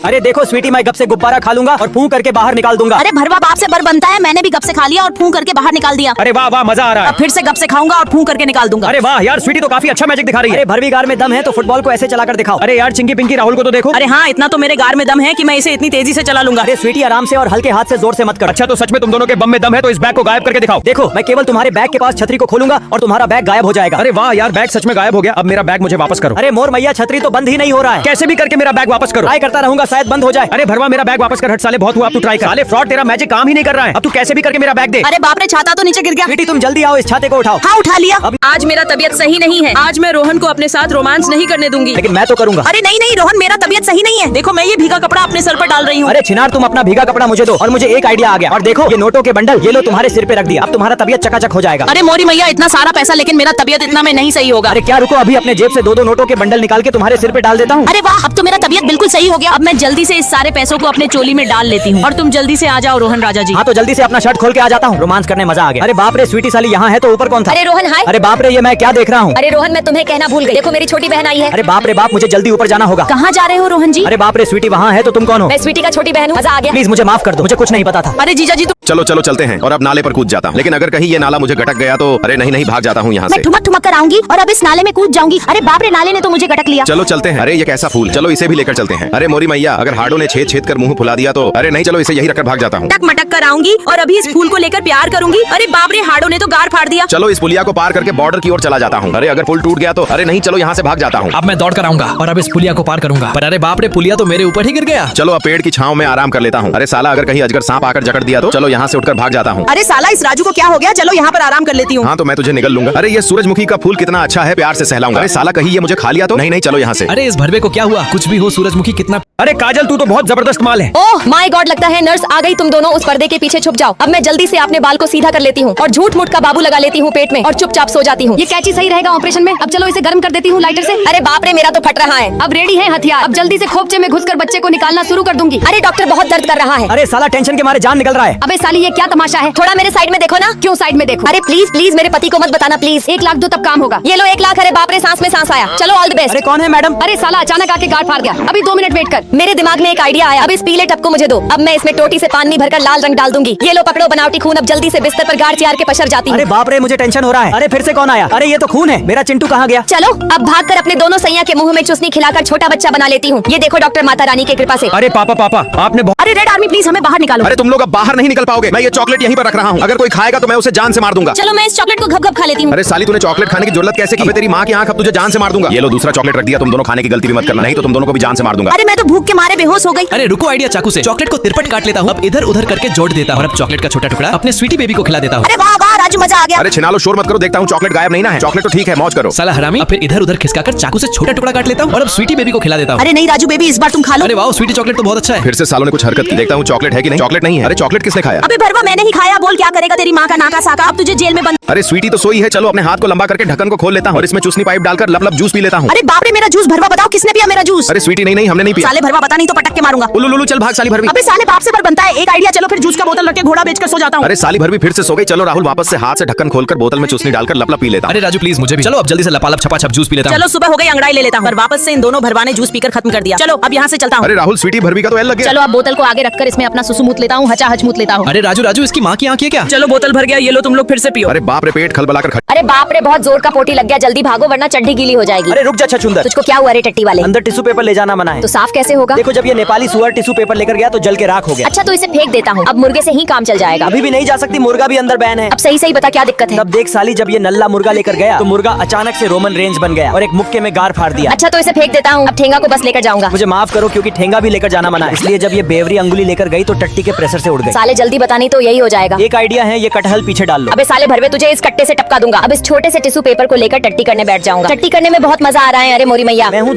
अरे देखो स्वीटी, मैं गप से गुब्बारा खा लूंगा और फूंक करके बाहर निकाल दूंगा। अरे भरवा बाप से बर बनता है, मैंने भी गप से खा लिया और फूंक करके बाहर निकाल दिया। अरे वाह वाह, मजा आ रहा है। अब फिर से गप से खाऊंगा और फूंक करके निकाल दूंगा। अरे वाह यार, स्वीटी तो काफी अच्छा मैजिक दिखा रही है। अरे भरवी गार में दम है तो फुटबॉल को ऐसे चलाकर दिखाओ। अरे यार चिंकी पिंकी, राहुल को तो देखो। अरे हाँ, इतना तो मेरे गार में दम है कि मैं इसे इतनी तेजी से चला लूंगा। अरे स्वीटी, आराम से और हल्के हाथ से, जोर से मत कर। अच्छा तो सच में तुम दोनों के बम में दम है तो इस बैग को गायब करके दिखाओ। देखो मैं केवल तुम्हारे बैग के पास छतरी को खोलूंगा और तुम्हारा बैग गायब हो जाएगा। अरे वाह यार, बैग सच में गायब हो गया। अब मेरा बैग मुझे वापस करो। अरे मोर मैया, छतरी तो बंद ही नहीं हो रहा है। कैसे भी करके मेरा बैग वापस करो। ट्राई करता रहूंगा, शायद बंद हो जाए। अरे भरवा, मेरा बैग वापस कर। हट साले, बहुत हुआ, अब तू ट्राई कर। साले फ्रॉड, तेरा मैजिक काम ही नहीं कर रहा है। अब तू कैसे भी करके मेरा बैग दे। अरे बाप रे, छाता तो नीचे गिर गया। स्वीटी तुम जल्दी आओ, इस छाते को उठाओ। हाँ उठा लिया। आज मेरा तबीयत सही नहीं है। आज मैं रोहन को अपने साथ रोमांस नहीं करने दूंगी। लेकिन मैं तो करूंगा। अरे नहीं नहीं रोहन, मेरा तबीयत सही नहीं है। देखो मैं ये भीगा कपड़ा अपने सर पर डाल रही हूँ। अरे छिनार, तुम अपना भीगा कपड़ा मुझे दो। और मुझे एक आइडिया आ गया। और देखो ये नोटों के बंडल, ये लो तुम्हारे सिर पे रख दिया। अब तुम्हारा तबीयत चकाचक हो जाएगा। अरे मोरी मैया, इतना सारा पैसा, लेकिन मेरा तबीयत इतना में नहीं सही होगा। अरे क्या, रुको, अभी अपने जेब से दो नोटों के बंडल निकाल के तुम्हारे सिर पे डाल देता हूँ। अरे वाह, अब तो मेरा तबीयत बिल्कुल सही हो गया। अब मैं जल्दी से इस सारे पैसों को अपने चोली में डाल लेती हूँ और तुम जल्दी से आ जाओ रोहन राजा जी। हाँ तो जल्दी से अपना शर्ट खोल के आ जाता हूँ। रोमांस करने मजा आ गया। अरे बाप रे, स्वीटी साली यहाँ है तो ऊपर कौन था? अरे रोहन हाय। अरे बाप रे, ये मैं क्या देख रहा हूँ? अरे रोहन, मैं तुम्हें कहना भूल गई। देखो मेरी छोटी बहन आई है। अरे बाप रे बाप, मुझे जल्दी ऊपर जाना होगा। कहाँ जा रहे हो रोहन जी? अरे बाप रे, स्वीटी वहाँ है तो तुम कौन हो? मैं स्वीटी का छोटी बहन हूँ। मजा आ गया। प्लीज मुझे माफ कर दो, मुझे कुछ नहीं पता था। अरे जीजा जी, चलो चलो चलते हैं और अब नाले पर कूद जाता हूँ। लेकिन अगर कहीं ये नाला मुझे गटक गया तो अरे नहीं नहीं, भाग जाता हूँ यहाँ मैं से। ठुमक ठुमक कर आऊंगी और अब इस नाले में कूद जाऊंगी। अरे बाप रे, नाले ने तो मुझे गटक लिया। चलो चलते हैं। अरे ये कैसा फूल, चलो इसे भी लेकर चलते हैं। अरे मोरी मैया, अगर हार्डो ने छेद छेद कर मुंह फुला दिया तो अरे नहीं, चलो इसे यही रखकर भाग जाता हूँ। टक मटक कर आऊंगी और अभी इस फूल को लेकर प्यार करूंगी। अरे बाप रे, हाडो ने तो गार फाड़ दिया। चलो इस पुलिया को पार करके बॉर्डर की ओर चला जाता हूँ। अरे अगर पुल टूट गया तो अरे नहीं, चलो यहाँ से भाग जाता हूँ। अब मैं दौड़ कर आऊंगा और अब इस पुलिया को पार करूंगा। पर अरे बाप रे, पुलिया तो मेरे ऊपर ही गिर गया। चलो अब पेड़ की छांव में आराम कर लेता हूँ। अरे साला, अगर कहीं अजगर सांप आकर जकड़ दिया तो चलो यहाँ से उठकर भाग जाता हूँ। अरे साला, इस राजू को क्या हो गया? चलो यहाँ पर आराम कर लेती हूँ। हाँ तो मैं तुझे निगल लूंगा। अरे ये सूरजमुखी का फूल कितना अच्छा है, प्यार से सहलाऊंगा। अरे साला, कहीं ये मुझे खा लिया तो नहीं नहीं, चलो यहाँ से। अरे इस भरवे को क्या हुआ? कुछ भी हो, सूरजमुखी कितना। अरे काजल, तू तो बहुत जबरदस्त माल है। ओह माय गॉड, लगता है नर्स आ गई। तुम दोनों उस पर्दे के पीछे छुप जाओ। अब मैं जल्दी से अपने बाल को सीधा कर लेती हूँ और झूठ मूठ का बाबू लगा लेती हूँ पेट में और चुपचाप सो जाती हूँ। ये कैची सही रहेगा ऑपरेशन में। अब चलो इसे गर्म कर देती हूँ लाइटर से। अरे बाप रे, मेरा तो फट रहा है। अब रेडी है हथियार। अब जल्दी से खोपचे में घुसकर बच्चे को निकालना शुरू कर दूंगी। अरे डॉक्टर, बहुत दर्द कर रहा है। अरे साला, टेंशन के मारे जान निकल रहा है। अबे साली, ये क्या तमाशा है? थोड़ा मेरे साइड में देखो ना। क्यों साइड में देखो? अरे प्लीज प्लीज, मेरे पति को मत बताना प्लीज। 1 लाख दो तब काम होगा। ये लो 1 लाख। अरे बाप रे, सांस में सांस आया। चलो ऑल द बेस्ट। अरे कौन है मैडम? अरे साला, अचानक आके गार्ड फाड़ गया। अभी 2 मिनट वेट कर। मेरे दिमाग में एक आइडिया आया। अब इस पीले टब को मुझे दो। अब मैं इसमें टोटी से पानी भरकर लाल रंग डाल दूंगी। ये लो पकड़ो बनावटी खून। अब जल्दी से बिस्तर पर गाड़ चियार के पसर जाती हूँ। अरे बाप रे, मुझे टेंशन हो रहा है। अरे फिर से कौन आया? अरे ये तो खून है। मेरा चिंटू कहाँ गया? चलो अब भागकर अपने दोनों सैया के मुंह में चुसनी खिलाकर छोटा बच्चा बना लेती हूँ। ये देखो डॉक्टर माता रानी की कृपा से। अरे पापा पापा, आपने अरे रेड आर्मी, प्लीज हमें बाहर निकालो। अरे तुम लोग अब बाहर नहीं निकल पाओगे। मैं ये चॉकलेट यहीं पर रख रहा हूँ। अगर कोई खाएगा तो मैं उसे जान से मार दूंगा। चलो मैं इस चॉकलेट को घप घप खा लेती हूँ। अरे साली, तूने चॉकलेट खाने की जरूरत कैसे की? अबे तेरी माँ की आंख, अब तुझे जान से मार दूंगा। ये लो दूसरा चॉकलेट रख दिया। तुम दोनों खाने की गलती भी मत करना, नहीं तो तुम दोनों को भी जान से मार दूंगा। अरे मैं तो भूख के मारे बेहोश हो गई। अरे रुको, आइडिया चाकू से चॉकलेट को तिरपट काट लेता हूँ। अब इधर उधर करके जोड़ देता हूँ और अब चॉकलेट का छोटा टुकड़ा अपने स्वीटी बेबी को खिला देता हूँ। अरे वाह वाह राजू, मजा आ गया। अरे छिनालो, शोर मत करो, देखता हूँ चॉकलेट गायब नहीं ना है। चॉकलेट तो ठीक है, मौज करो। साला हरामी। अब फिर इधर उधर खिसकाकर चाकू से छोटा टुकड़ा काट लेता हूँ और अब स्वीटी बेबी को खिला देता हूँ। अरे नहीं राजू बेबी, इस बार तुम खा लो। अरे वाह, स्वीटी चॉकलेट तो बहुत अच्छा है। फिर से सालों ने कुछ हरकत की। देखता हूँ चॉकलेट है कि नहीं। चॉकलेट नहीं है। अरे चॉकलेट किसने खाया? अबे भरवा, मैंने ही खाया। बोल क्या करेगा तेरी माँ का नाका साका। अब तुझे जेल में बंद। अरे स्वीटी तो सोई है। चलो अपने हाथ को लंबा करके ढक्कन को खोल लेता हूँ और इसमें चूसनी पाइप डालकर लप लप जूस पी लेता हूँ। अरे बाप रे, मेरा जूस। भरवा बताओ किसने पिया मेरा जूस? अरे स्वीटी, नहीं नहीं, हमने नहीं पिया। साले भरवा, बता नहीं तो पटक के मारूंगा। उल्लू चल भाग साली भरवी। अबे साले, बाप से बर बनता है। एक आइडिया, चलो फिर जूस का बोतल रख के घोड़ा बेचकर सो जाता हूँ। अरे साली भरवी फिर से सो गई। चलो राहुल, वापस से हाथ से ढक्कन खोलकर बोतल में चूसनी डालकर लप लप पी लेता हूँ। अरे राजू प्लीज मुझे भी। चलो अब जल्दी से लपालप छपाछप जूस पी लेता हूँ। चलो सुबह हो गई, अंगड़ाई ले लेता हूँ। पर वापस से इन दोनों भरवा ने जूस पीकर खत्म कर दिया। चलो अब यहाँ से चलता हूँ। अरे राहुल, स्वीटी भरवी का तो एल लग गया। चलो अब बोतल को आगे रखकर इसमें अपना सुसु मूत लेता हूँ, हचा हच मूत लेता हूँ। अरे राजू राजू, इसकी माँ की आँख है क्या? चलो बोतल भर गया, ये लो तुम लोग फिर से पियो। अरे बाप रे, पेट खलबलाकर खट। अरे बाप रे, बहुत जोर का पोटी लग गया। जल्दी भागो वरना चड्डी गीली हो जाएगी। अरे रुक जा छछुंदर, तुझको क्या हुआ रे टट्टी वाले? अंदर टिश्यू पेपर ले जाना मना है। तो साफ कैसे होगा? देखो, जब ये नेपाली सुअर टिश्यू पेपर लेकर गया तो जल के राख हो गया। अच्छा तो इसे फेंक देता हूँ। अब मुर्गे से ही काम चल जाएगा। अभी भी नहीं जा सकती, मुर्गा भी अंदर बैन है। अब सही सही बता क्या दिक्कत है? तब देख साली, जब ये नल्ला मुर्गा लेकर गया तो मुर्गा अचानक से रोमन रेंज बन गया और एक मुक्के में गार फाड़ दिया। अच्छा तो इसे फेंक देता हूँ। अब ठेंगा को बस लेकर जाऊंगा। मुझे माफ करो, क्योंकि ठेंगा भी लेकर जाना मना है। इसलिए जब ये बेवरी अंगुली लेकर गई तो टट्टी के प्रेशर से उड़ गई। साले जल्दी बतानी तो यही हो जाएगा। एक आइडिया है, ये कटहल पीछे डाल लो। अबे साले भरवे, तुझे इस कट्टे से टपका दूंगा। अब इस छोटे से टिश्यू पेपर को लेकर टट्टी करने बैठ जाऊंगा। टट्टी करने में बहुत मजा आ रहा है। अरे मोरी मैया, मैं हूँ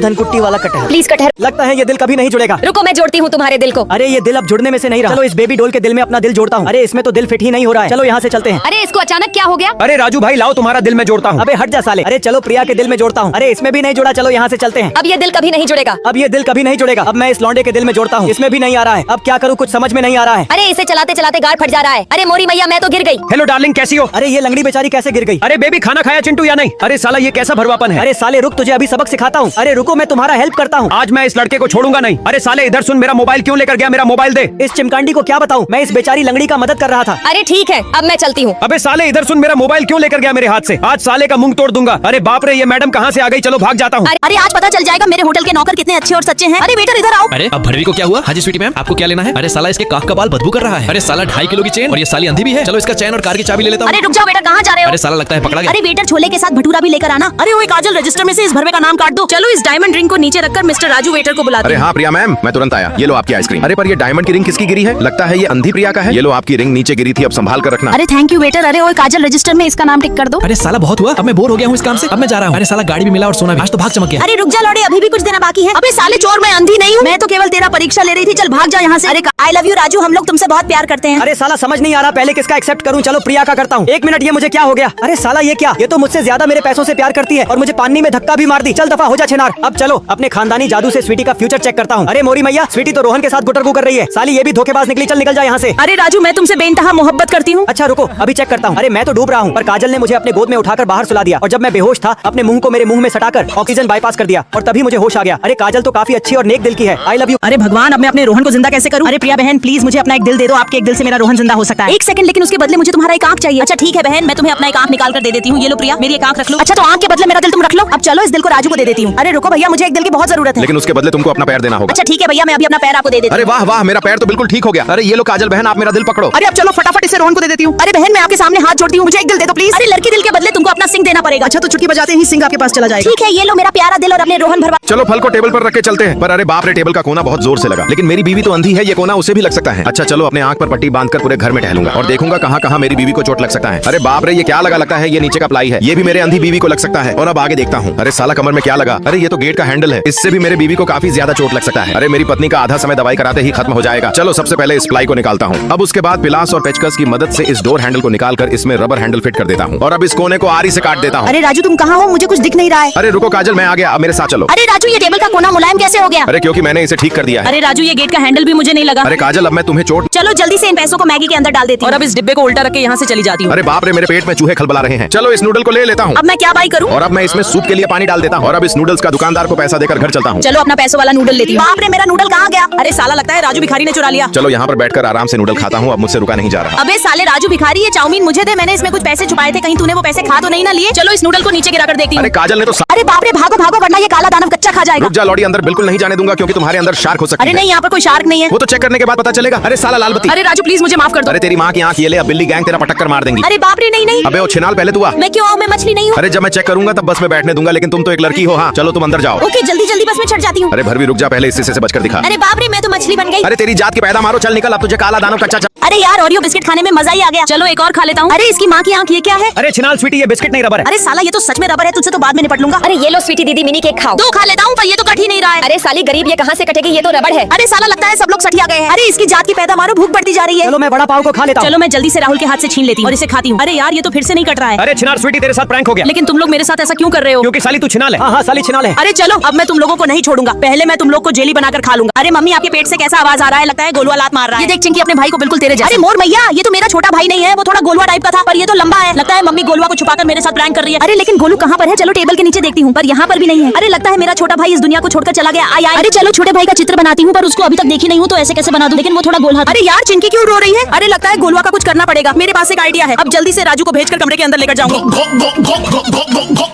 धनकुट्टी वाला कटहल। प्लीज कटहर। लगता है ये दिल कभी नहीं जुड़ेगा। रुको मैं जोड़ती हूँ तुम्हारे दिल को। अरे ये दिल अब जुड़ने में से नहीं रहा। चलो इस बेबी डॉल के दिल में अपना दिल जोड़ता हूँ। अरे इसमें तो दिल फिट ही नहीं हो रहा है। चलो यहाँ से चलते हैं। अरे इसको अचानक क्या हो गया? अरे राजू भाई लाओ तुम्हारा दिल मैं जोड़ता हूँ। अबे हट जा साले। अरे चलो प्रिया के दिल में जोड़ता हूँ। अरे इसमें भी नहीं जोड़ा, चलो यहाँ से चलते हैं। अब ये दिल कभी नहीं जुड़ेगा। अब ये दिल कभी नहीं जुड़ेगा। अब मैं इस लौंडे के दिल में जोड़ता हूँ, इसमें भी नहीं आ रहा है। अब क्या करूँ, कुछ समझ में नहीं आ रहा है। अरे इसे चलाते चलाते गाड़ फट जा रहा है। अरे मोरी मैया मैं तो गिर गई। हेलो डार्लिंग, कैसी हो? अरे ये लंगड़ी बेचारी कैसे गिर गई? अरे बेबी खाना खाया चिंटू या नहीं? अरे साला ये कैसा भरवापन है? अरे साले रुक, तुझे अभी सबक सिखाता हूँ। अरे रुको, मैं तुम्हारा हेल्प करता हूँ। आज मैं इस लड़के को छोड़ूंगा नहीं। अरे साले इधर सुन, मेरा मोबाइल क्यों लेकर गया? मेरा मोबाइल दे। इस चिमकांडी को क्या बताऊँ, मैं इस बेचारी लंगड़ी का मदद कर रहा था। अरे ठीक है, अब मैं चलती हूँ। अबे साले इधर सुन, मेरा मोबाइल क्यों लेकर गया मेरे हाथ से? आज साले का मुंह तोड़ दूंगा। अरे बाप रे, ये मैडम कहाँ से आ गई? चलो भाग जाता हूँ। अरे आज पता चल जाएगा मेरे होटल के नौकर कितने अच्छे और सच्चे हैं। अरे वेटर इधर आओ। अरे अब भरवी को क्या हुआ? हाँ जी स्वीटी मैम, आपको क्या लेना है? अरे साला इसके काख का बाल बदबू कर रहा है। अरे साला 2.5 किलो की चेन, और ये साली अंधी भी है। चलो इसका चैन और कार की चाबी ले लेता हूँ। अरे रुक जाओ बेटा, कहाँ जा रहे हो? अरे साला लगता है पकड़ा गया। अरे वेटर छोले के साथ भटूरा भी लेकर आना। अरे वो काजल, रजिस्टर में से इस भरवे का नाम काट दो। चलो इस डायमंड रिंग को नीचे रखकर मिस्टर राजू वेटर को बुलाते अरे हैं। हाँ प्रिया मैम, मैं तुरंत आया। ये लो आपकी आइसक्रीम। अरे पर ये डायमंड की रिंग किसकी गिरी है? लगता है ये अंधी प्रिया का है। ये लो आपकी रिंग नीचे गिरी थी, अब संभाल कर रखना। अरे थैंक यू वेटर। अरे वो काजल, रजिस्टर में इसका नाम टिक कर दो। अरे साला बहुत हुआ, अब मैं बोर हो गया हूँ इस काम से। अब मैं जा रहा हूँ। अरे साला गाड़ी भी मिला और सोना भी। आज तो भाग चमक गया। अरे रुक जा लौड़े, अभी भी कुछ देना बाकी है। अबे साले चोर, मैं अंधी नहीं हूँ। मैं तो केवल तेरा परीक्षा ले रही थी। चल भाग जा यहाँ से। अरे आई लव यू राजू, हम लोग तुमसे बहुत प्यार करते हैं। अरे साला समझ नहीं आ रहा, पहले किसका एक्सेप्ट करूं? चलो प्रिया का करता हूँ। 1 मिनट, ये मुझे क्या हो गया? अरे साला ये क्या? ये तो मुझसे ज्यादा मेरे पैसों से प्यार करती है और मुझे पानी में धक्का भी मार दी। चल दफा हो जा छिनार। अब चलो अपने खानदानी जादू से स्वीटी का फ्यूचर चेक करता हूँ। अरे मोरी मैया, स्वीटी तो रोहन के साथ गुटरगू कर रही है। साली ये भी धोखेबाज निकली। चल निकल जा यहाँ से। अरे राजू, मैं तुमसे बेइंतहा मोहब्बत करती हूँ। अच्छा रुको, अभी चेक करता हूँ। अरे मैं तो डूब रहा हूँ, पर काजल ने मुझे अपने गोद में उठाकर बाहर सुला दिया और जब मैं बेहोश था अपने मुंह को मेरे मुंह में सटाकर ऑक्सीजन बाईपास कर दिया और तभी मुझे होश आ गया। अरे काजल तो काफी अच्छी और नेक दिल की है। I love you. अरे भगवान, अब मैं अपने रोहन को जिंदा कैसे करूँ? अरे प्रिया बहन प्लीज मुझे अपना एक दिल दे दो। आपके एक दिल से मेरा रोहन जिंदा हो सकता है। एक सेकंड, लेकिन उसके बदले मुझे तुम्हारा एक आंख चाहिए। अच्छा ठीक है बहन, मैं तुम्हें अपना एक आंख निकाल कर दे देती हूँ। ये लो प्रिया, मेरी एक आंख रख लो। अच्छा तो आंख के बदले मेरा दिल तुम रख लो। अब चलो इस दिल को राजू को दे देती हूँ। अरे रुको भैया, मुझे एक दिल की बहुत जरूरत है। लेकिन उसके बदले तुमको अपना पैर देना होगा। अच्छा ठीक है भैया, मैं अभी अपना पैर आपको दे देती हूँ। अरे वाह वाह, मेरा पैर तो बिल्कुल ठीक हो गया। अरे ये लो काजल बहन, आप मेरा दिल पकड़ो। अरे अब चलो फटाफट इसे रोहन को दे देती हूँ। अरे बहन मैं आपके सामने हाथ जोड़ती हूँ, मुझे एक दिल दे दो प्लीज। अरे लड़की दिल के बदले तुमको अपना सिंह देना पड़ेगा। अच्छा तो चुटकी बजाते ही सिंह आपके पास चला जाएगा। ठीक है, ये लो मेरा प्यारा दिल और अपने रोहन भरवा। चलो फल को टेबल पर रख के चलते हैं। पर अरे बाप रे, टेबल का कोना बहुत जोर से लगा। लेकिन मेरी बीवी तो अंधी है, ये कोना उसे भी लग सकता है। अच्छा चलो अपने आंख पर पट्टी बांधकर पूरे घर में टहलूंगा और देखूंगा कहाँ कहाँ मेरी बीवी को चोट लग सकता है। अरे बाप रे, ये क्या लगा? लगता है ये नीचे का प्लाई है। ये भी मेरे अंधी बीवी को लग सकता है। और अब आगे देखता हूँ। अरे साला कमर में क्या लगा? अरे ये तो गेट का हैंडल है, इससे भी मेरे बीवी को काफी ज्यादा चोट लग सकता है। अरे मेरी पत्नी का आधा समय दवाई कराते ही खत्म हो जाएगा। चलो सबसे पहले इस प्लाई को निकालता हूँ। अब उसके बाद पिलास और पेचकस की मदद से इस डोर हैंडल को निकालकर इसमें रबर हैंडल फिट कर देता हूँ और अब इस कोने को आरी से काट देता हूँ। अरे राजू तुम कहाँ हो? मुझे कुछ दिख नहीं रहा है। अरे रुको काजल, मैं आ गया, अब मेरे साथ चलो। अरे राजू, ये टेबल का कोना मुलायम कैसे हो गया? अरे क्योंकि मैंने इसे ठीक कर दिया है। अरे राजू, ये गेट का हैंडल भी मुझे नहीं लगा। अरे काजल, अब मैं तुम्हें चोट। चलो जल्दी से इन पैसों को मैगी के अंदर डाल देती हूँ। और अब इस डिब्बे को उल्टा रख के यहाँ से चली जाती हूँ। अरे बाप रे, मेरे पेट में चूहे खलबला रहे हैं। चलो इस नूडल को ले लेता हूँ। अब मैं क्या बाई करूँ? और अब मैं इसमें सूप के लिए पानी डाल देता हूँ और अब इस नूडल्स का दुकानदार को पैसा देकर घर चलता हूँ। चलो अपना पैसों वाला नूडल लेती हूँ। बाप रे, मेरा नूडल कहाँ गया? अरे साला लगता है राजू भिखारी ने चुरा लिया। चलो यहाँ पर बैठकर आराम से नूडल खाता हूँ, अब मुझसे रुका नहीं जा रहा। अबे साले राजू भिखारी, ये चाउमीन मुझे दे, मैंने इसमें कुछ पैसे छुपाए थे, कहीं तूने वो पैसे खा तो नहीं ना लिए? चलो इस नूडल को नीचे गिरा कर देखती हूँ। अरे काजल ने तो अरे बाप रे, भागो भागो वरना ये काला दानव कच्चा खा जाएगा। रुक जा लौड़ी, अंदर बिल्कुल नहीं जाने दूंगा क्योंकि तुम्हारे अंदर शार्क हो सकती अरे है। नहीं, यहाँ पर कोई शार्क नहीं है। वो तो चेक करने के बाद पता चलेगा। अरे साला लाल बत्ती। अरे राजू प्लीज मुझे माफ कर दो। अरे तेरी माँ की आंख ये ले, अब बिल्ली गैंग तेरा पटक कर मार देंगी। अरे बाप रे, नहीं नहीं। अबे वो छिनाल, पहले तू आ। मैं क्यों आऊँ? मैं मछली नहीं हूँ। अरे जब मैं चेक करूंगा तब बस में बैठने दूंगा, लेकिन तुम तो एक लड़की हो। हाँ चलो तुम अंदर जाओ। ओके जल्दी जल्दी बस में चढ़ जाती हूँ। अरे भरवी रुक जा, पहले इस हिस्से से बचकर दिखा। अरे बाप रे, मैं तो मछली बन गई। अरे तेरी जात की पैदा मारो, चल निकल, अब तुझे काला दानव कच्चा। अरे यार, ओरियो बिस्किट खाने में मजा ही आ गया। चलो एक और खा लेता हूँ। अरे इसकी माँ की आंख, ये क्या है? अरे छिनाल स्वीटी, ये बिस्किट नहीं रबर है। अरे साला, ये तो सच में रबर है, तुझसे तो बाद में निपट लूंगा। अरे ये लो स्वीटी दीदी, मिनी केक खाओ। 2 खा लेता हूँ, पर ये तो कट ही नहीं रहा है। अरे साली गरीब, ये कहाँ से कटेगी? ये तो रबड़ है। अरे साला लगता है सब लोग सठिया गए हैं। अरे इसकी जात की पैदा मारो, भूख बढ़ती जा रही है। चलो मैं बड़ा पाव को खा लेता हूँ। चलो मैं जल्दी से राहुल के हाथ से छीन लेती हूँ और इसे खाती हूँ। अरे यार, ये तो फिर से नहीं कट रहा है। अरे छिनाल स्वीटी, तेरे साथ प्रैंक हो गया। लेकिन तुम लोग मेरे साथ ऐसा क्यों कर रहे हो? क्योंकि साली तू छिनाल है। हाँ साली छिनाल है। अरे चलो, अब मैं तुम लोगों को नहीं छोड़ूंगा। पहले मैं तुम लोग को जेली बनाकर खा लूंगा। अरे मम्मी, आपके पेट से कैसा आवाज आ रहा है? लगता है गोलुआ लात मार रहा है। ये देख चिंकी अपने भाई को बिल्कुल तेरे जैसा। अरे मोर मैया, ये तो मेरा छोटा भाई नहीं है, वो थोड़ा गोलुआ टाइप का था, पर ये तो लंबा है। लगता है मम्मी गोलुआ को छुपाकर मेरे साथ प्रैंक कर रही है। अरे लेकिन गोलू कहाँ पर है? चलो टेबल के नीचे देखती हूँ, पर यहाँ पर भी नहीं है। अरे लगता है मेरा छोटा भाई इस दुनिया को छोड़कर चला गया। आई। अरे चलो छोटे भाई का चित्र बनाती हूँ, पर उसको अभी तक देखी नहीं हूँ, तो ऐसे कैसे बना दूं? लेकिन वो थोड़ा गोल हाथ। अरे यार, चिंकी क्यों रो रही है? अरे लगता है गोलुआ का कुछ करना पड़ेगा। मेरे पास एक आइडिया है, अब जल्दी से राजू को भेजकर कमरे के अंदर लेकर जाऊंगी।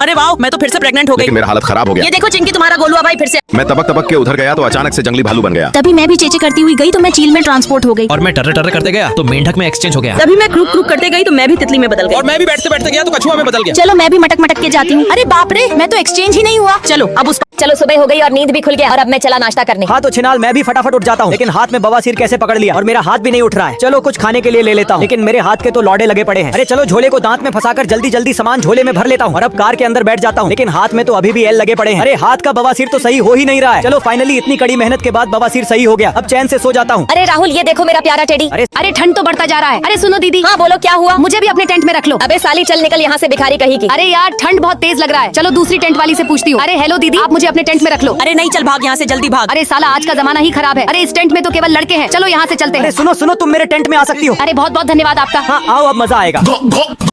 अरे वाह, मैं तो फिर से प्रेग्नेंट हो गई। लेकिन मेरा हालत खराब हो गया। ये देखो चिंकी, तुम्हारा गोलुआ भाई फिर से। मैं तबक तबक के उधर गया तो अचानक से जंगली भालू बन गया। तभी मैं भी चेचे करती हुई गई तो मैं चील में ट्रांसपोर्ट हो गई। और मैं टर्र टर्र करते गया तो मेंढक में एक्सचेंज हो गया। तभी मैं क्रूक क्रूक करते गई तो मैं भी तितली में बदल गई। और मैं भी बैठते बैठते गया तो कछुआ में बदल गया। चलो मैं भी मटक मटक के जाती हूँ। अरे बाप रे, मैं तो एक्सचेंज ही नहीं हुआ। चलो अब उस चलो सुबह हो गई और नींद भी खुल गया और अब मैं चला नाश्ता करने। हाँ तो छिनाल, मैं भी फटाफट उठ जाता हूँ, लेकिन हाथ में बवासीर कैसे पकड़ लिया और मेरा हाथ भी नहीं उठ रहा है। चलो कुछ खाने के लिए ले लेता हूँ, लेकिन मेरे हाथ के तो लौड़े लगे पड़े हैं। अरे चलो झोले को दांत में फंसाकर जल्दी जल्दी सामान झोले में भर लेता हूँ और अब कार के अंदर बैठ जाता हूँ, लेकिन हाथ में तो अभी भी एल लगे पड़े हैं। अरे हाथ का बवासीर तो सही हो ही नहीं रहा है। चलो फाइनली इतनी कड़ी मेहनत के बाद बवासीर सही हो गया, अब चैन से सो जाता हूँ। अरे राहुल, ये देखो मेरा प्यारा टेडी। अरे अरे ठंड तो बढ़ता जा रहा है। अरे सुनो दीदी, हाँ बोलो क्या हुआ? मुझे भी अपने टेंट में रख लो। अबे साली चल निकल यहाँ से भिखारी कहीं की। अरे यार ठंड बहुत तेज लग रहा है, चलो दूसरी टेंट वाली से पूछती हूँ। अरे हेलो दीदी, आप मुझे अपने टेंट में रख लो। अरे नहीं, चल भाग यहाँ से, जल्दी भाग। अरे साला आज का जमाना ही खराब है। अरे इस टेंट में तो केवल लड़के हैं, चलो यहाँ से चलते अरे हैं। सुनो सुनो, तुम मेरे टेंट में आ सकती हो। अरे बहुत बहुत धन्यवाद आपका। हाँ आओ, अब मजा आएगा।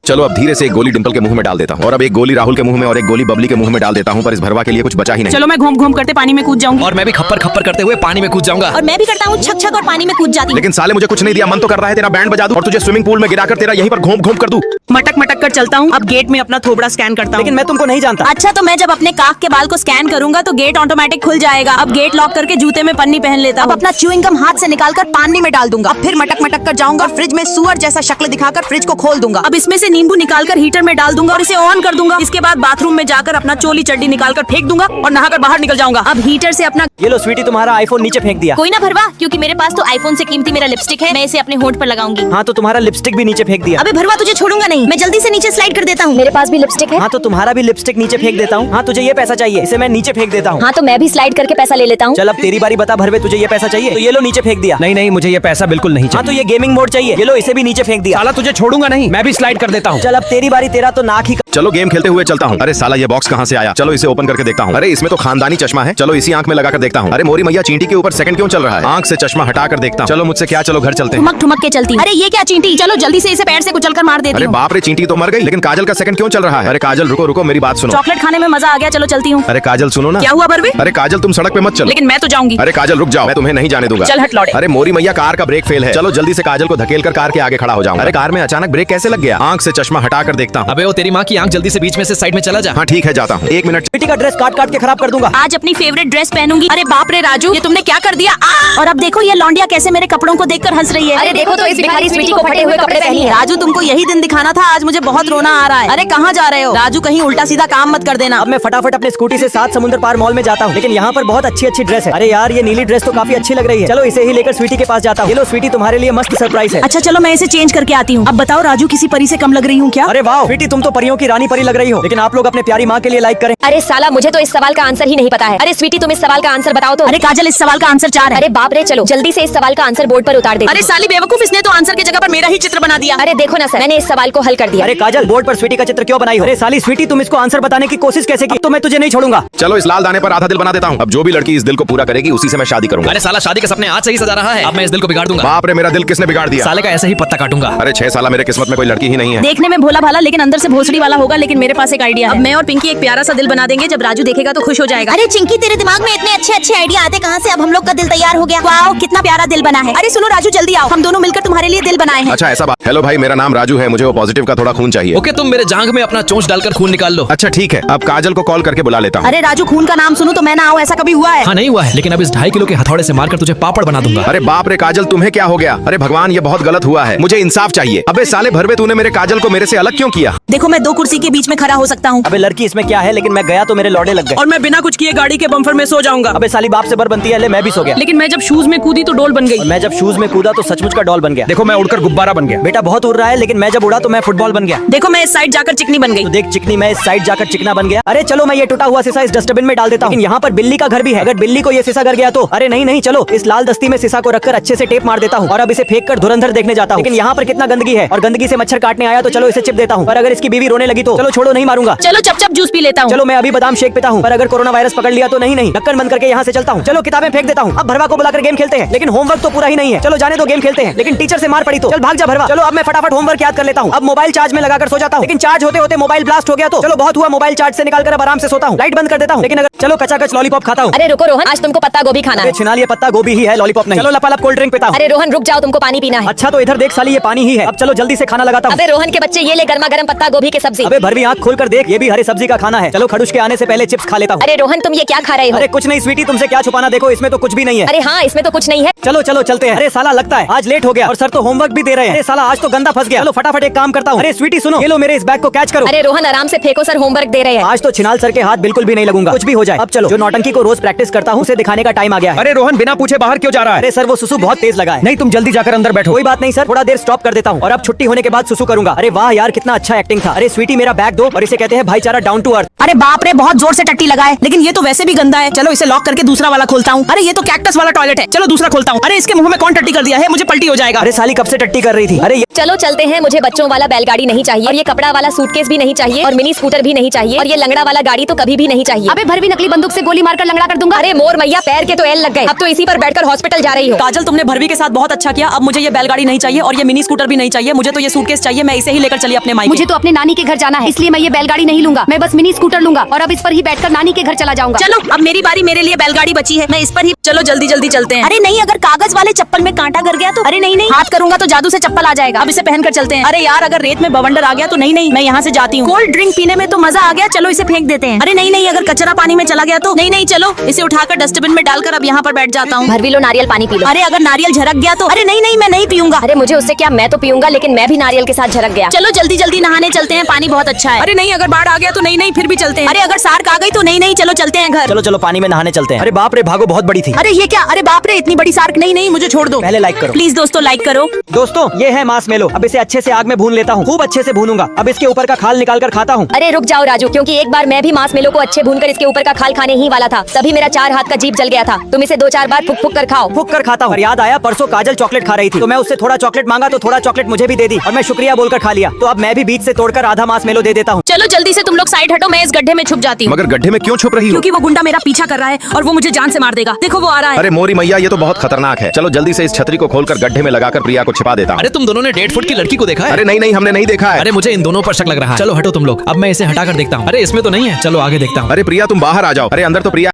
चलो अब धीरे से एक गोली डिंपल के मुंह में डाल देता हूँ, और अब एक गोली राहुल के मुंह में और एक गोली बबली के मुंह में डाल देता हूँ, पर इस भरवा के लिए कुछ बचा ही नहीं। चलो मैं घूम घूम करते पानी में कूद जाऊंगी। और मैं भी खप्पर खप्पर करते हुए पानी में कूद जाऊंगा। और मैं भी करता हूँ छक छक और पानी में कूद जाती हूँ। लेकिन साले मुझे कुछ नहीं दिया, मन तो कर रहा है तेरा बैंड बजा दूं और तुझे स्विमिंग पूल में गिराकर तेरा यहीं पर घूम घूम कर दूं। मटक मटक कर चलता हूँ। अब गेट में अपना थोबड़ा स्कैन करता हूँ। लेकिन मैं तुमको नहीं जानता। अच्छा, तो मैं जब अपने काक के बाल को स्कैन करूंगा तो गेट ऑटोमेटिक खुल जाएगा। अब गेट लॉक करके जूते में पन्नी पहन लेता हूँ। अब अपना च्युइंग गम हाथ से निकालकर पानी में डाल दूंगा। अब फिर मटक मटक कर जाऊंगा, फ्रिज में सुअर जैसा शक्ल दिखाकर फ्रिज को खोल दूंगा। अब इसमें से नींबू निकालकर हीटर में डाल दूंगा और इसे ऑन कर दूंगा। इसके बाद बाथरूम में जाकर अपना चोली चड्डी निकालकर फेंक दूंगा और नहाकर बाहर निकल जाऊंगा। अब हीटर से अपना ये लो स्वीटी, तुम्हारा आईफोन नीचे फेंक दिया। कोई ना भरवा, क्योंकि मेरे पास तो आईफोन से कीमती मेरा लिपस्टिक है, मैं इसे अपने होंठ पर लगाऊंगी। हाँ तो तुम्हारा लिपस्टिक भी नीचे फेंक दिया। अबे भरवा, तुझे छोड़ूंगा नहीं, मैं जल्दी से नीचे स्लाइड कर देता हूँ। मेरे पास भी लिपस्टिक है। हाँ तो तुम्हारा भी लिपस्टिक नीचे फेंक देता हूँ। हाँ तुझे ये पैसा चाहिए, इसे मैं नीचे फेंक देता हूँ। हाँ तो मैं भी स्लाइड करके पैसा ले लेता हूँ। चल अब तेरी बारी, बता भरवे, तुझे ये पैसा चाहिए? तो ये लो नीचे फेंक दिया। नहीं नहीं, मुझे ये पैसा बिल्कुल नहीं चाहिए। हाँ तो ये गेमिंग मोड चाहिए, ये लो इसे भी नीचे फेंक दिया। साला तुझे छोड़ूंगा नहीं, मैं भी स्लाइड कर देता हूँ। चल अब तेरी बारी, तेरा तो नाक ही। चलो गेम खेलते हुए चलता हूँ। अरे साला ये बॉक्स कहाँ से आया? चलो इसे ओपन करके देखता हूँ। अरे इसमें तो खानदानी चश्मा है, चलो इसी आंख में लगाकर देखता हूँ। अरे मोरी मैया, चींटी के ऊपर सेकंड क्यों चल रहा है? आंख से चश्मा हटा कर देखता हूँ। चलो मुझसे क्या, चलो घर चलते हैं। ठुमक ठुमक के चलती हूँ। अरे ये क्या चींटी, चलो जल्दी से इसे पैर से कुचल कर मार देती अरे हूँ। बाप रे, चींटी तो मर गई, लेकिन काजल का सेकंड क्यों चल रहा है? अरे काजल रुको रुको, मेरी बात सुनो। चॉकलेट खाने में मजा आ गया, चलो चलती हूँ। अरे काजल सुनो ना। क्या हुआ भरवे? अरे काजल तुम सड़क पे मत चलो। लेकिन मैं तो जाऊंगी। अरे काजल रुक जाओ, मैं तुम्हें नहीं जाने दूंगा। चल हट लौड़े। अरे मोरी मैया, कार का ब्रेक फेल है। चलो जल्दी से काजल को धकेल कर कार के आगे खड़ा हो जाऊं। अरे कार में अचानक ब्रेक कैसे लग गया? आंख से चश्मा हटा कर देखता हूँ। अबे वो तेरी माँ की आंख, जल्दी से बीच में से साइड में चला जा। हाँ ठीक है, जाता हूँ, 1 मिनट। स्वीटी का ड्रेस काट काट के खराब कर दूंगा। आज अपनी फेवरेट ड्रेस पहनूंगी। अरे बाप रे राजू, ये तुमने क्या कर दिया? और अब देखो ये लौंडिया कैसे मेरे कपड़ों को देखकर हंस रही है। अरे देखो तो इस भिखारी स्वीटी को फटे हुए कपड़े पहनी है। राजू, तुमको यही दिन दिखाना था, आज मुझे बहुत रोना आ रहा है। अरे कहाँ जा रहे हो राजू? कहीं उल्टा सीधा काम मत कर देना। अब मैं फटाफट अपने स्कूटी से 7 समुद्र पार मॉल में जाता हूँ, लेकिन यहाँ पर बहुत अच्छी अच्छी ड्रेस है। अरे यार ये नीली ड्रेस तो काफी अच्छी लग रही है, चलो इसे ही लेकर स्वीटी के पास जाता हूँ। ये लो स्वीटी, तुम्हारे लिए मस्त सरप्राइज है। अच्छा चलो मैं इसे चेंज करके आती हूँ। अब बताओ राजू, किसी परी से कम लग रही हूँ क्या? अरे वाह स्वीटी, तुम तो परियों की रानी परी लग रही हो। लेकिन आप लोग अपने प्यारी माँ के लिए लाइक करें। अरे साला मुझे तो इस सवाल का आंसर ही नहीं पता है। अरे स्वीटी तुम इस सवाल का आंसर बताओ तो। अरे काजल, इस सवाल का आंसर 4 है। अरे बाप रे, चलो जल्दी से इस सवाल का आंसर बोर्ड पर उतार दे। अरे साली बेवकूफ, इसने तो आंसर की जगह पर मेरा ही चित्र बना दिया। अरे देखो ना सर, मैंने इस सवाल को हल कर दिया। अरे काजल, बोर्ड पर स्वीटी का चित्र क्यों बनाई हो? अरे साली स्वीटी, तुम इसको आंसर बताने की कोशिश कैसे की? तो मैं तुझे नहीं छोड़ूंगा। चलो इस लाल दाने पर आधा दिल बना देता हूँ। अब जो भी लड़की इस दिल को पूरा करेगी उसी से मैं शादी करूंगा। अरे साला शादी के सपने आज से ही सजा रहा है, अब मैं इस दिल को बिगाड़ दूंगा। बाप रे, मेरा दिल किसने बिगाड़ दिया? साले का ऐसे ही पत्ता काटूंगा। अरे 6 साल मेरे किस्मत में कोई लड़की ही नहीं है। देखने में भोला भाला लेकिन अंदर से भोसड़ी वाला होगा। लेकिन मेरे पास एक आइडिया है। अब मैं और पिंकी एक प्यारा सा दिल बना देंगे, जब राजू देखेगा तो खुश हो जाएगा। अरे चिंकी, तेरे दिमाग में इतने अच्छे अच्छे आइडिया आते कहाँ से? अब हम लोग का दिल तैयार हो गया। वाओ, कितना प्यारा दिल बना है। अरे सुनो राजू, जल्दी आओ, हम दोनों मिलकर तुम्हारे लिए दिल बनाए हैं। अच्छा ऐसा बात। हेलो भाई, मेरा नाम राजू है, मुझे वो पॉजिटिव का थोड़ा खून चाहिए। ओके, तुम मेरे जांघ में अपना चोंच डालकर खून निकाल लो। अच्छा ठीक है, अब काजल को कॉल करके बुला लेता हूँ। अरे राजू, खून का नाम सुनूं तो मैं ना आऊं, ऐसा कभी हुआ है? हाँ नहीं हुआ है, लेकिन अब इस 2.5 किलो के हथौड़े से मारकर तुझे पापड़ बना दूंगा। अरे बाप रे काजल, तुम्हें क्या हो गया? अरे भगवान, ये बहुत गलत हुआ है, मुझे इंसाफ चाहिए। अबे साले भरवे, तूने मेरे काजल को मेरे से अलग क्यों किया? देखो मैं 2 कुर्सी के बीच में खड़ा हो सकता हूँ। अबे लड़की, इसमें क्या है? लेकिन मैं गया तो मेरे लौड़े लग गए। और मैं बिना कुछ किए गाड़ी के बम्पर में सो जाऊंगा। अबे साली बाप से बर बनती है, ले मैं भी सो गया। लेकिन मैं जब शूज में कूदी तो डोल बन गई। और मैं जब शूज में कूदा तो सचमुच का डॉल बन गया। देखो मैं उड़कर गुब्बारा बन गया। बेटा बहुत उड़ रहा है, लेकिन मैं जब उड़ा तो मैं फुटबॉल बन गया। देखो मैं इस साइड जाकर चिकनी बन गई। तो देख चिकनी, मैं इस साइड जाकर चिकना बन गया। अरे चलो मैं ये टूटा हुआ शीशा इस डस्टबिन में डाल देता हूँ। यहाँ पर बिल्ली का घर भी है, अगर बिल्ली को ये शीशा गर गया तो। अरे नहीं नहीं, चलो इस लाल दस्ती में शीशा को रखकर अच्छे से टेप मार देता हूँ और अब इसे फेंक कर धुरंधर देखने जाता हूँ। लेकिन यहाँ पर कितना गंदगी है और गंदगी से मच्छर काटने आया तो चलो इसे चिप देता हूँ। पर अगर इसकी बीवी रोने लगी तो चलो छोड़ो, नहीं मारूंगा। चलो चप चप जूस पी लेता हूँ। चलो मैं अभी बादाम शेक पीता हूँ। पर अगर कोरोना वायरस पकड़ लिया तो नहीं नहीं, ढक्कन बंद करके यहाँ से चलता हूँ। चलो किताबें फेंक देता हूँ। अब भरवा को बुलाकर गेम खेलते हैं, लेकिन होमवर्क तो पूरा ही नहीं है। चलो जाने दो, गेम खेलते हैं। लेकिन टीचर से मार पड़ी तो चल भाग जा भरवा। चलो अब मैं फटाफट होमवर्क याद कर लेता हूँ। अब मोबाइल चार्ज में लगाकर सो जाता हूँ, लेकिन चार्ज होते होते मोबाइल ब्लास्ट हो गया तो चलो बहुत हुआ, मोबाइल चार्ज से निकालकर अब आराम से सोता हूँ। लाइट बंद कर देता हूँ। लेकिन अगर चलो कचाकच लॉलीपॉप खाता हूँ। अरे रुको रोहन, आज तुमको पत्ता गोभी खाना है। छिनाल, ये पत्ता गोभी ही है, लॉलीपॉप नहीं। चलो लपालप कोल्ड ड्रिंक पीता हूँ। अरे रोहन रुक जाओ, तुमको पानी पीना है। अच्छा तो इधर देख साली, ये पानी ही है। अब चलो जल्दी से खाना लगाता हूँ। अबे रोहन के बच्चे, ये ले गर्मा गर्म पत्ता गोभी की सब्जी। अबे भरवी, आँख खोल कर देख, ये भी हरी सब्जी का खाना है। चलो खड़ूस के आने से पहले चिप्स खा लेता हूँ। अरे रोहन तुम ये क्या खा रहे हो? अरे कुछ नहीं स्वीटी, तुमसे क्या छुपाना, देखो इसमें तो कुछ भी नहीं है। अरे हाँ, इसमें तो कुछ नहीं है। चलो चलो चलते हैं। अरे साला लगता है आज लेट हो गया और सर तो होमवर्क भी दे रहे हैं। अरे साला आज तो गंदा फंस गया। चलो फटाफट एक काम करता हूँ। अरे स्वीटी सुनो, ये लो मेरे इस बैग को कैच करो। अरे रोहन आराम से फेंको, सर होमवर्क दे रहे हैं। आज तो छिनाल सर के हाथ बिल्कुल भी नहीं लगूंगा, कुछ भी हो जाए। अब चलो, जो नौटंकी को रोज प्रैक्टिस करता हूँ उसे दिखाने का टाइम आ गया है। अरे रोहन, बिना पूछे बाहर क्यों जा रहा है? अरे सर वो सुसु बहुत तेज लगा है। नहीं तुम जल्दी जाकर अंदर बैठो। कोई बात नहीं सर, थोड़ा देर स्टॉप कर देता हूँ और अब छुट्टी होने के बाद सुसु करूंगा। अरे वाह यार, कितना अच्छा एक्टिंग था। अरे स्वीटी मेरा बैग दो, और इसे कहते हैं भाईचारा डाउन टू अर्थ। अरे बाप रे, बहुत जोर से टट्टी लगाए, लेकिन ये तो वैसे भी गंदा है। चलो इसे लॉक करके दूसरा वाला खोलता हूँ। अरे ये तो कैक्टस वाला टॉयलेट है, चलो दूसरा खोलता हूँ। अरे इसके मुंह में कौन टट्टी कर दिया है, मुझे पलटी हो जाएगा। अरे साली कब से टट्टी कर रही थी। अरे चलो चलते हैं, मुझे बच्चों वाला बैलगाड़ी नहीं चाहिए, और ये कपड़ा वाला सूटकेस भी नहीं चाहिए, और मिनी स्कूटर भी नहीं चाहिए, और ये लंगड़ा वाला गाड़ी तो कभी भी नहीं चाहिए। अबे भर भी नकली बंदूक से गोली मारकर लंगड़ा कर दूंगा। अरे मोर मैया, पैर के तो एल लग गए, अब तो इसी पर बैठकर हॉस्पिटल जा रही हो। काजल, तुमने भरवी के साथ बहुत अच्छा किया। अब मुझे ये बैलगाड़ी नहीं चाहिए और ये मिनी स्कूटर भी नहीं चाहिए, मुझे तो ये सूटकेस चाहिए। मैं इसे ही लेकर चली अपने मायके। मुझे तो अपने नानी के घर जाना है, इसलिए मैं ये बैलगाड़ी नहीं लूंगा। मैं बस मिनी स्कूटर लूंगा और अब इस पर ही बैठकर नानी के घर चला जाऊंगा। चलो अब मेरी बारी, मेरे लिए बैलगाड़ी बची है, मैं इस पर ही। चलो जल्दी जल्दी चलते हैं। अरे नहीं, अगर कागज वाले चप्पल में कांटा गर गया तो? अरे नहीं नहीं, हाथ करूंगा तो जादू से चप्पल आ जाएगा। अब इसे पहनकर चलते हैं। अरे यार, अगर रेत में बवंडर आ गया तो? नहीं नहीं, मैं यहाँ से जाती हूँ। कोल्ड ड्रिंक पीने में तो मजा आ गया, चलो इसे फेंक देते हैं। अरे नहीं नहीं, अगर कचरा पानी में चला गया तो? नहीं नहीं, चलो इसे उठाकर डस्टबिन में डालकर अब यहाँ पर बैठ जाता हूँ। भर भी लो, नारियल पानी पी लो। अरे अगर नारियल झरक गया तो? अरे नहीं नहीं, मैं नहीं पीऊंगा। अरे मुझे उससे क्या, मैं तो पीऊंगा, लेकिन मैं भी नारियल के साथ झरक गया। चलो जल्दी जल्दी नहाने चलते हैं, पानी बहुत अच्छा है। अरे नहीं, अगर बाढ़ आ गया तो? नहीं नहीं, फिर भी चलते हैं। अरे अगर सार्क आ गई तो? नहीं नहीं, चलो चलते हैं घर। चलो चलो पानी में नहाने चलते हैं। अरे बाप रे, भागो, बहुत बड़ी थी। अरे ये क्या? अरे बाप रे, इतनी बड़ी सार्क? नहीं नहीं, मुझे छोड़ दो। पहले लाइक करो प्लीज दोस्तों, लाइक करो। दोस्तों, ये है मार्शमेलो। अब इसे अच्छे से आग में भून लेता हूँ, खूब अच्छे से भूनूंगा। अब इसके ऊपर का खाल निकाल कर खाता हूँ। अरे रुक जाओ राजू, क्योंकि एक बार मैं भी मार्शमेलो को अच्छे भूनकर इसके ऊपर का खाल खाने ही वाला था, तभी मेरा 4 हाथ का जीभ जल गया था। तुम इसे 2-4 बार फुक फुक कर खाओ। फूक कर खाता हूँ। और याद आया, परसों काजल चॉकलेट खा रही थी, तो मैं उससे थोड़ा चॉकलेट मांगा तो थोड़ा चॉकलेट मुझे भी दे दी, और मैं शुक्रिया बोलकर खा लिया। तो अब मैं भी बीच से तोड़कर आधा मार्शमेलो दे देता हूँ। चलो जल्दी से तुम लोग साइड हटो, मैं इस गड्ढे में छुप जाती हूँ। मगर गड्ढे में क्यों छुप रही हो? क्योंकि वो गुंडा मेरा पीछा कर रहा है और वो मुझे जान से मार देगा। देखो वो आ रहा है। अरे मोरी मैया, ये तो बहुत खतरनाक है। चलो जल्दी से इस छतरी को खोलकर गड्ढे में लगाकर प्रिया को छिपा देता हूँ। अरे तुम दोनों ने 1.5 फुट की लड़की को देखा है? अरे नहीं नहीं, हमने नहीं देखा है। अरे मुझे इन दोनों पर शक लग रहा है। चलो हटो तुम लोग, अब मैं इसे हटाकर देखता हूँ। अरे इसमें तो नहीं है, चलो आगे देखता हूँ। अरे प्रिया, तुम बाहर आ जाओ। अरे अंदर तो प्रिया